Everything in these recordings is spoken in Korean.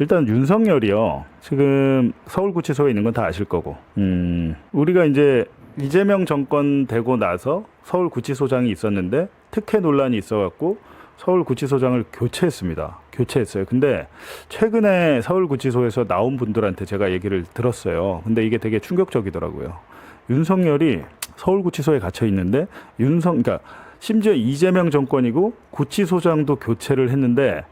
일단 윤석열이요. 지금 서울구치소에 있는 건 다 아실 거고. 우리가 이제 이재명 정권 되고 나서 서울구치소장이 있었는데 특혜 논란이 있어갖고 서울구치소장을 교체했습니다. 교체했어요. 근데 최근에 서울구치소에서 나온 분들한테 제가 얘기를 들었어요. 근데 이게 되게 충격적이더라고요. 윤석열이 서울구치소에 갇혀 있는데 그러니까 심지어 이재명 정권이고 구치소장도 교체를 했는데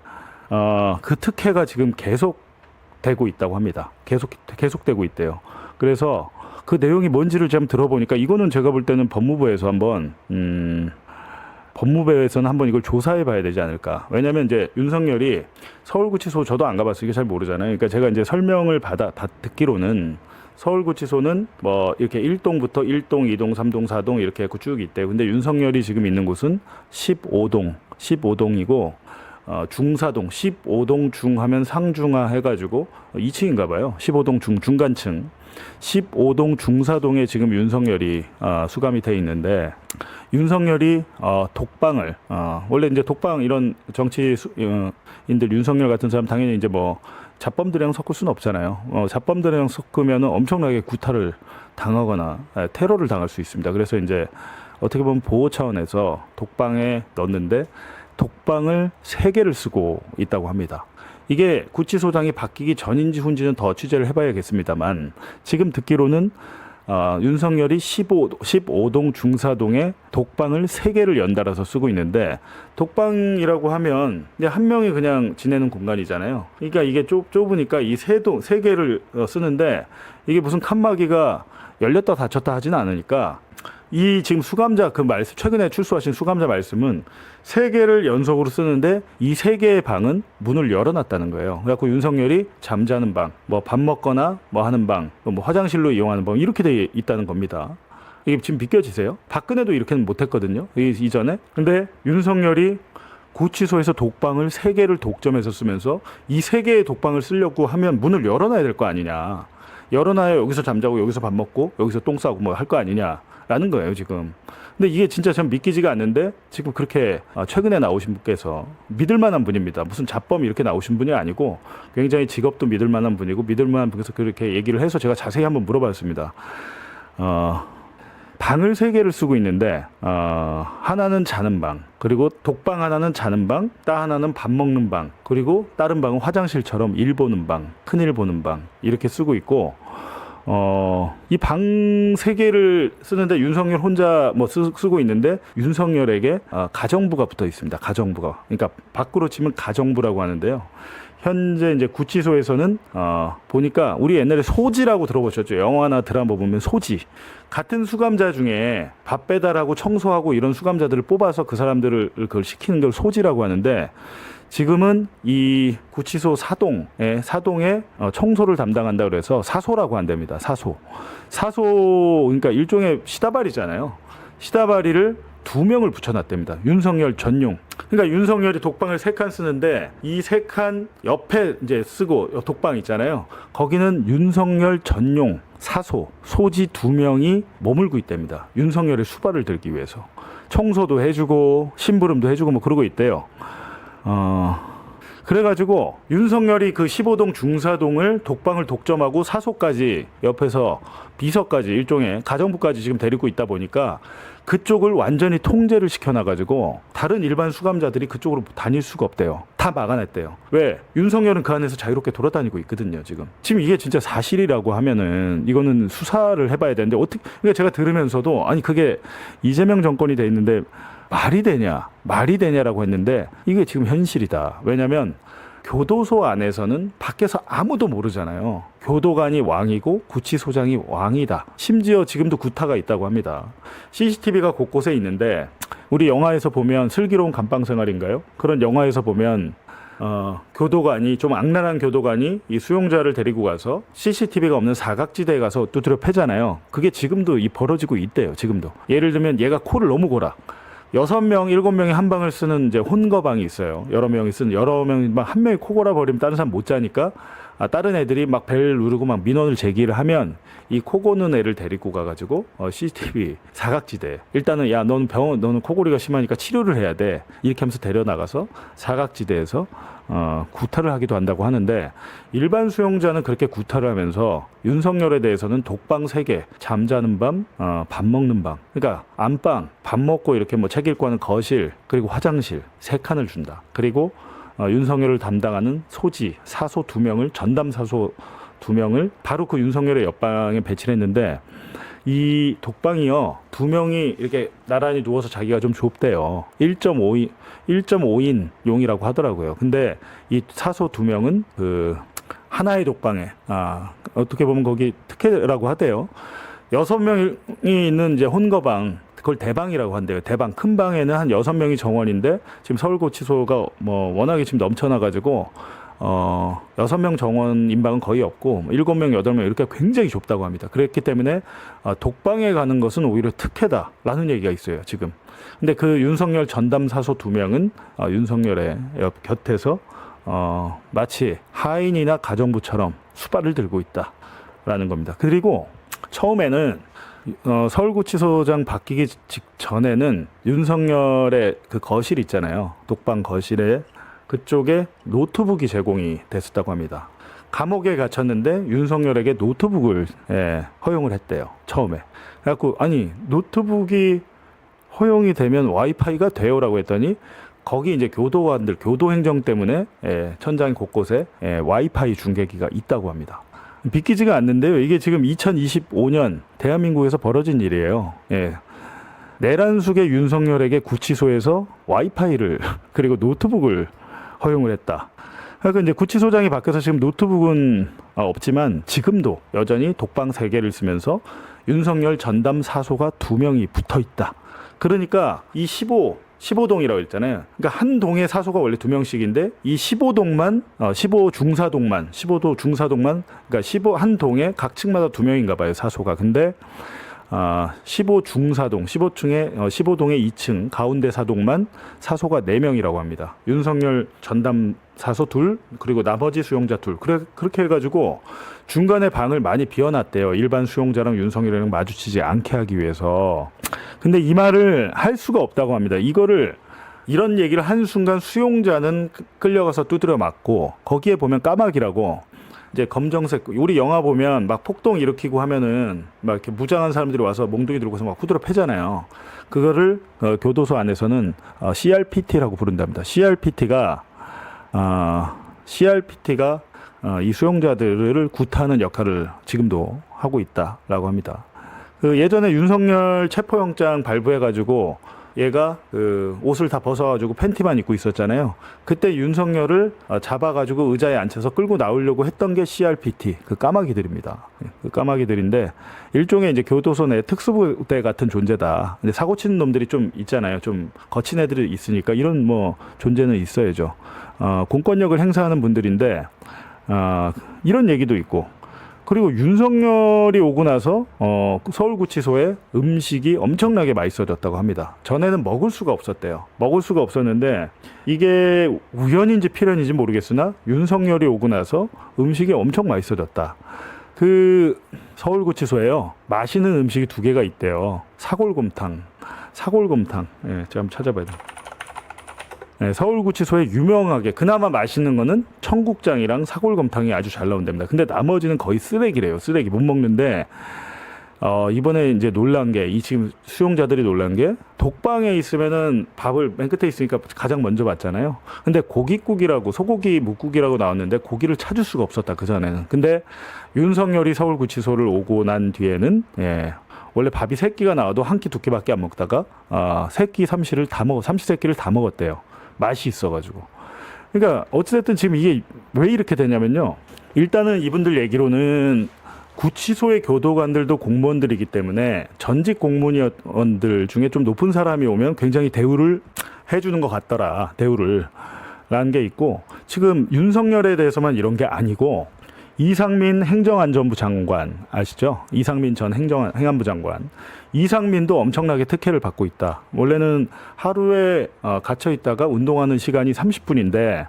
그 특혜가 지금 계속되고 있다고 합니다. 계속되고 있대요. 그래서 그 내용이 뭔지를 좀 들어보니까 이거는 제가 볼 때는 법무부에서는 한번 이걸 조사해 봐야 되지 않을까. 왜냐면 이제 윤석열이 서울구치소 저도 안 가봤어요. 이게 잘 모르잖아요. 그러니까 제가 이제 설명을 듣기로는 서울구치소는 뭐 이렇게 1동부터 1동, 2동, 3동, 4동 이렇게 해서 쭉 있대요. 근데 윤석열이 지금 있는 곳은 15동이고 중사동, 15동 중 하면 상중하 해가지고 2층인가 봐요. 15동 중간층. 15동 중사동에 지금 윤석열이 수감이 돼 있는데 윤석열이 독방을 원래 이제 독방 이런 정치인들 윤석열 같은 사람 당연히 이제 뭐 잡범들이랑 섞을 수는 없잖아요. 잡범들이랑 섞으면은 엄청나게 구타를 당하거나 테러를 당할 수 있습니다. 그래서 이제 어떻게 보면 보호 차원에서 독방에 넣었는데 독방을 3개를 쓰고 있다고 합니다. 이게 구치소장이 바뀌기 전인지 후인지는 더 취재를 해봐야겠습니다만 지금 듣기로는 윤석열이 15동 중사동에 독방을 3개를 연달아서 쓰고 있는데 독방이라고 하면 이제 한 명이 그냥 지내는 공간이잖아요. 그러니까 이게 좁으니까 이 3개를 쓰는데 이게 무슨 칸막이가 열렸다 닫혔다 하진 않으니까 이 지금 수감자 최근에 출소하신 수감자 말씀은 3개를 연속으로 쓰는데 이 3개의 방은 문을 열어놨다는 거예요. 그래갖고 윤석열이 잠자는 방, 뭐 밥 먹거나 뭐 하는 방, 뭐 화장실로 이용하는 방 이렇게 돼 있다는 겁니다. 이게 지금 믿겨지세요? 박근혜도 이렇게는 못했거든요. 이전에. 근데 윤석열이 구치소에서 독방을 3개를 독점해서 쓰면서 이 3개의 독방을 쓰려고 하면 문을 열어놔야 될 거 아니냐. 열어놔야 여기서 잠자고 여기서 밥 먹고 여기서 똥 싸고 뭐 할 거 아니냐라는 거예요 지금. 근데 이게 진짜 참 믿기지가 않는데 지금 그렇게 최근에 나오신 분께서 믿을 만한 분입니다. 무슨 잡범 이렇게 나오신 분이 아니고 굉장히 직업도 믿을 만한 분이고 믿을 만한 분께서 그렇게 얘기를 해서 제가 자세히 한번 물어봤습니다. 방을 3개를 쓰고 있는데 하나는 자는 방, 그리고 독방 하나는 자는 방, 따 하나는 밥 먹는 방, 그리고 다른 방은 화장실처럼 일 보는 방, 큰일 보는 방 이렇게 쓰고 있고 이 방 3개를 쓰는데 윤석열 혼자 뭐 쓰고 있는데 윤석열에게 가정부가 붙어 있습니다. 가정부가. 그러니까 밖으로 치면 가정부라고 하는데요. 현재 이제 구치소에서는 보니까 우리 옛날에 소지라고 들어보셨죠? 영화나 드라마 보면 소지. 같은 수감자 중에 밥 배달하고 청소하고 이런 수감자들을 뽑아서 그 사람들을 그걸 시키는 걸 소지라고 하는데 지금은 이 구치소 사동에 청소를 담당한다 그래서 사소라고 한답니다. 사소 그러니까 일종의 시다바리잖아요. 시다바리를 2명을 붙여놨답니다. 윤석열 전용. 그러니까 윤석열이 독방을 3칸 쓰는데 이 3칸 옆에 이제 쓰고 독방 있잖아요. 거기는 윤석열 전용 소지 2명이 머물고 있답니다. 윤석열의 수발을 들기 위해서. 청소도 해주고 심부름도 해주고 뭐 그러고 있대요. 그래가지고 윤석열이 그 15동 중사동을 독방을 독점하고 사소까지 옆에서 비서까지 일종의 가정부까지 지금 데리고 있다 보니까 그쪽을 완전히 통제를 시켜놔가지고 다른 일반 수감자들이 그쪽으로 다닐 수가 없대요. 다 막아냈대요. 왜? 윤석열은 그 안에서 자유롭게 돌아다니고 있거든요. 지금 이게 진짜 사실이라고 하면은 이거는 수사를 해봐야 되는데 어떻게? 그러니까 제가 들으면서도 아니 그게 이재명 정권이 돼 있는데 말이 되냐라고 했는데 이게 지금 현실이다. 왜냐하면 교도소 안에서는 밖에서 아무도 모르잖아요. 교도관이 왕이고 구치소장이 왕이다. 심지어 지금도 구타가 있다고 합니다. CCTV가 곳곳에 있는데 우리 영화에서 보면 슬기로운 감방생활인가요? 그런 영화에서 보면 교도관이 좀 악랄한 교도관이 이 수용자를 데리고 가서 CCTV가 없는 사각지대에 가서 두드려 패잖아요. 그게 지금도 벌어지고 있대요. 지금도. 예를 들면 얘가 코를 너무 골아. 6명, 7명이 한 방을 쓰는 이제 혼거방이 있어요. 여러 명이 한 명이 코 골아 버리면 다른 사람 못 자니까 다른 애들이 막 벨 누르고 막 민원을 제기를 하면 이 코 고는 애를 데리고 가가지고 CCTV 사각지대 일단은 야 너는 너는 코골이가 심하니까 치료를 해야 돼 이렇게 하면서 데려나가서 사각지대에서 구타를 하기도 한다고 하는데 일반 수용자는 그렇게 구타를 하면서 윤석열에 대해서는 독방 3개, 잠자는 밤, 밥 먹는 방, 그러니까 안방, 밥 먹고 이렇게 뭐 책 읽고 하는 거실, 그리고 화장실 3칸을 준다. 그리고 윤석열을 담당하는 소지, 사소 2명을 전담 사소 2명을 바로 그 윤석열의 옆방에 배치를 했는데 이 독방이요 2명이 이렇게 나란히 누워서 자기가 좀 좁대요. 1.5인 용이라고 하더라고요. 근데 이 사소 2명은 그 하나의 독방에 어떻게 보면 거기 특혜라고 하대요. 6명이 있는 이제 혼거방 그걸 대방이라고 한대요. 대방 큰 방에는 한 6명이 정원인데 지금 서울고치소가 뭐 워낙에 지금 넘쳐나가지고 6명 정원 인방은 거의 없고 7명, 8명 이렇게 굉장히 좁다고 합니다. 그랬기 때문에 독방에 가는 것은 오히려 특혜다라는 얘기가 있어요. 지금. 근데 그 윤석열 전담 사소 2명은 윤석열의 곁에서 마치 하인이나 가정부처럼 수발을 들고 있다라는 겁니다. 그리고 처음에는 서울구치소장 바뀌기 직전에는 윤석열의 그 거실 있잖아요. 독방 거실에 그쪽에 노트북이 제공이 됐었다고 합니다. 감옥에 갇혔는데 윤석열에게 노트북을 허용을 했대요. 처음에. 그래갖고 아니 노트북이 허용이 되면 와이파이가 돼요라고 했더니 거기 이제 교도관들 교도행정 때문에 천장 곳곳에 와이파이 중계기가 있다고 합니다. 믿기지가 않는데요. 이게 지금 2025년 대한민국에서 벌어진 일이에요. 내란숙의 윤석열에게 구치소에서 와이파이를 그리고 노트북을 허용을 했다. 그러니까 이제 구치소장이 바뀌어서 지금 노트북은 없지만 지금도 여전히 독방 3개를 쓰면서 윤석열 전담 사소가 2명이 붙어 있다. 그러니까 이 15동이라고 했잖아요. 그러니까 한 동에 사소가 원래 2명씩인데 이 15동만 15도 중사동만 그러니까 한 동에 각 층마다 2명인가 봐요, 사소가. 근데 15동의 2층 가운데 사동만 사소가 4명이라고 합니다. 윤석열 전담 사소 2 그리고 나머지 수용자 2 그렇게 해가지고 중간에 방을 많이 비워놨대요. 일반 수용자랑 윤석열이랑 마주치지 않게 하기 위해서. 근데 이 말을 할 수가 없다고 합니다. 이런 얘기를 한 순간 수용자는 끌려가서 두드려 맞고 거기에 보면 까마귀라고 이제 검정색 우리 영화 보면 막 폭동 일으키고 하면은 막 이렇게 무장한 사람들이 와서 몽둥이 들고서 막 후드려 패잖아요. 그거를 교도소 안에서는 CRPT라고 부른답니다. CRPT가 이 수용자들을 구타하는 역할을 지금도 하고 있다라고 합니다. 그 예전에 윤석열 체포영장 발부해가지고 얘가 그 옷을 다 벗어가지고 팬티만 입고 있었잖아요. 그때 윤석열을 잡아가지고 의자에 앉혀서 끌고 나오려고 했던 게 CRPT, 그 까마귀들입니다. 그 까마귀들인데 일종의 이제 교도소 내 특수부대 같은 존재다. 근데 사고 치는 놈들이 좀 있잖아요. 좀 거친 애들이 있으니까 이런 뭐 존재는 있어야죠. 공권력을 행사하는 분들인데 이런 얘기도 있고. 그리고 윤석열이 오고 나서 서울구치소에 음식이 엄청나게 맛있어졌다고 합니다. 전에는 먹을 수가 없었대요. 먹을 수가 없었는데 이게 우연인지 필연인지 모르겠으나 윤석열이 오고 나서 음식이 엄청 맛있어졌다. 그 서울구치소에요. 맛있는 음식이 2개가 있대요. 사골곰탕. 제가 한번 찾아봐야 돼요. 서울구치소에 유명하게 그나마 맛있는 거는 청국장이랑 사골곰탕이 아주 잘 나온답니다. 근데 나머지는 거의 쓰레기래요. 쓰레기 못 먹는데 이번에 이제 놀란 게 이 지금 수용자들이 놀란 게 독방에 있으면은 밥을 맨 끝에 있으니까 가장 먼저 받잖아요. 근데 고깃국이라고 소고기 묵국이라고 나왔는데 고기를 찾을 수가 없었다 그 전에는. 근데 윤석열이 서울구치소를 오고 난 뒤에는 원래 밥이 3끼가 나와도 1끼 2끼밖에 안 먹다가 3끼 삼시세끼를 다 먹었대요. 맛이 있어가지고. 그러니까 어찌됐든 지금 이게 왜 이렇게 되냐면요. 일단은 이분들 얘기로는 구치소의 교도관들도 공무원들이기 때문에 전직 공무원들 중에 좀 높은 사람이 오면 굉장히 대우를 해주는 것 같더라. 대우를. 라는 게 있고 지금 윤석열에 대해서만 이런 게 아니고 이상민 행정안전부 장관 아시죠? 이상민 전 행안부 장관. 이상민도 엄청나게 특혜를 받고 있다. 원래는 하루에 갇혀 있다가 운동하는 시간이 30분인데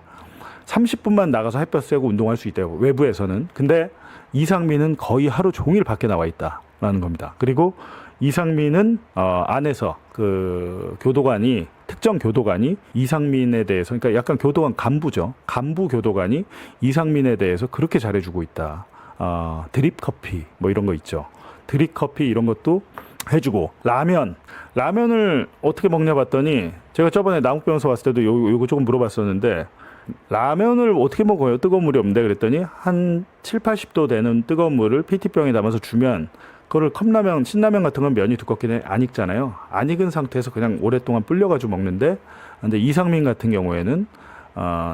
30분만 나가서 햇볕 쐬고 운동할 수 있대요. 외부에서는. 근데 이상민은 거의 하루 종일 밖에 나와 있다라는 겁니다. 그리고 이상민은 안에서 그 교도관이 특정 교도관이 이상민에 대해서 그러니까 약간 교도관 간부죠. 간부 교도관이 이상민에 대해서 그렇게 잘해주고 있다. 드립 커피 뭐 이런 거 있죠. 드립 커피 이런 것도 해주고 라면을 어떻게 먹냐 봤더니 제가 저번에 남욱병원에서 왔을 때도 요거 조금 물어봤었는데 라면을 어떻게 먹어요? 뜨거운 물이 없는데 그랬더니 한 7, 80도 되는 뜨거운 물을 PT병에 담아서 주면 그거를 컵라면, 신라면 같은 건 면이 두껍긴 안 익잖아요. 안 익은 상태에서 그냥 오랫동안 불려가지고 먹는데 근데 이상민 같은 경우에는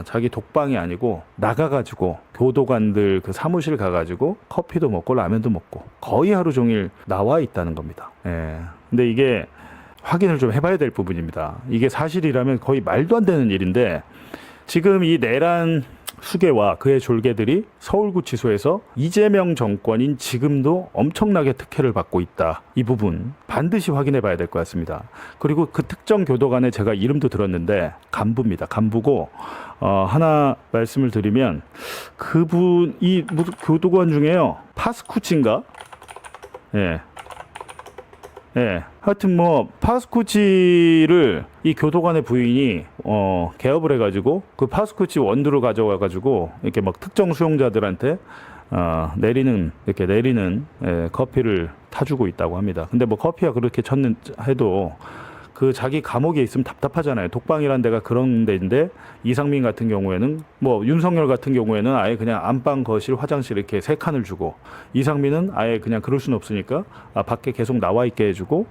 자기 독방이 아니고 나가가지고 교도관들 그 사무실 가가지고 커피도 먹고 라면도 먹고 거의 하루 종일 나와 있다는 겁니다. 예. 근데 이게 확인을 좀 해봐야 될 부분입니다. 이게 사실이라면 거의 말도 안 되는 일인데 지금 이 내란 수계와 그의 졸개들이 서울구치소에서 이재명 정권인 지금도 엄청나게 특혜를 받고 있다. 이 부분 반드시 확인해 봐야 될 것 같습니다. 그리고 그 특정 교도관의 제가 이름도 들었는데 간부입니다. 간부고 하나 말씀을 드리면 그분 이 무슨 교도관 중에요. 파스쿠치인가? 예. 예. 하여튼 뭐 파스쿠치를 이 교도관의 부인이 개업을 해가지고 그 파스쿠치 원두를 가져와가지고 이렇게 막 특정 수용자들한테 내리는 커피를 타주고 있다고 합니다. 근데 뭐 커피가 그렇게 해도 그 자기 감옥에 있으면 답답하잖아요. 독방이란 데가 그런 데인데 이상민 같은 경우에는 뭐 윤석열 같은 경우에는 아예 그냥 안방, 거실, 화장실 이렇게 세 칸을 주고 이상민은 아예 그냥 그럴 수는 없으니까 밖에 계속 나와 있게 해주고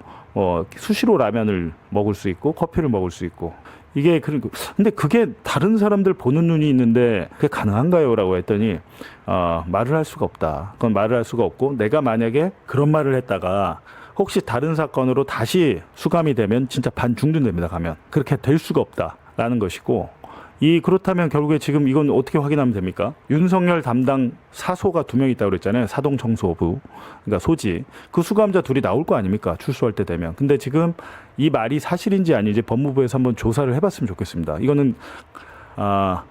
수시로 라면을 먹을 수 있고 커피를 먹을 수 있고 이게 근데 그게 다른 사람들 보는 눈이 있는데 그게 가능한가요? 라고 했더니 말을 할 수가 없다. 그건 말을 할 수가 없고 내가 만약에 그런 말을 했다가 혹시 다른 사건으로 다시 수감이 되면 진짜 반중둔됩니다. 가면 그렇게 될 수가 없다라는 것이고 그렇다면 결국에 지금 이건 어떻게 확인하면 됩니까? 윤석열 담당 사소가 2명 있다고 그랬잖아요. 사동청소부 그러니까 소지 그 수감자 둘이 나올 거 아닙니까? 출소할 때 되면. 근데 지금 이 말이 사실인지 아닌지 법무부에서 한번 조사를 해봤으면 좋겠습니다. 이거는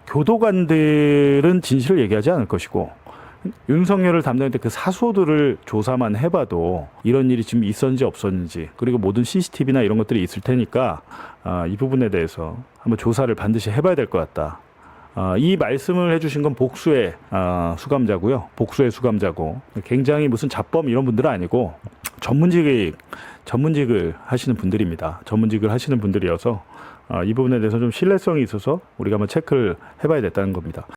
교도관들은 진실을 얘기하지 않을 것이고 윤석열을 담당할 때 그 사소들을 조사만 해봐도 이런 일이 지금 있었는지 없었는지 그리고 모든 CCTV나 이런 것들이 있을 테니까 이 부분에 대해서 한번 조사를 반드시 해봐야 될 것 같다. 이 말씀을 해주신 건 복수의 수감자고요. 복수의 수감자고 굉장히 무슨 잡범 이런 분들은 아니고 전문직을 하시는 분들입니다. 전문직을 하시는 분들이어서 이 부분에 대해서 좀 신뢰성이 있어서 우리가 한번 체크를 해봐야 됐다는 겁니다.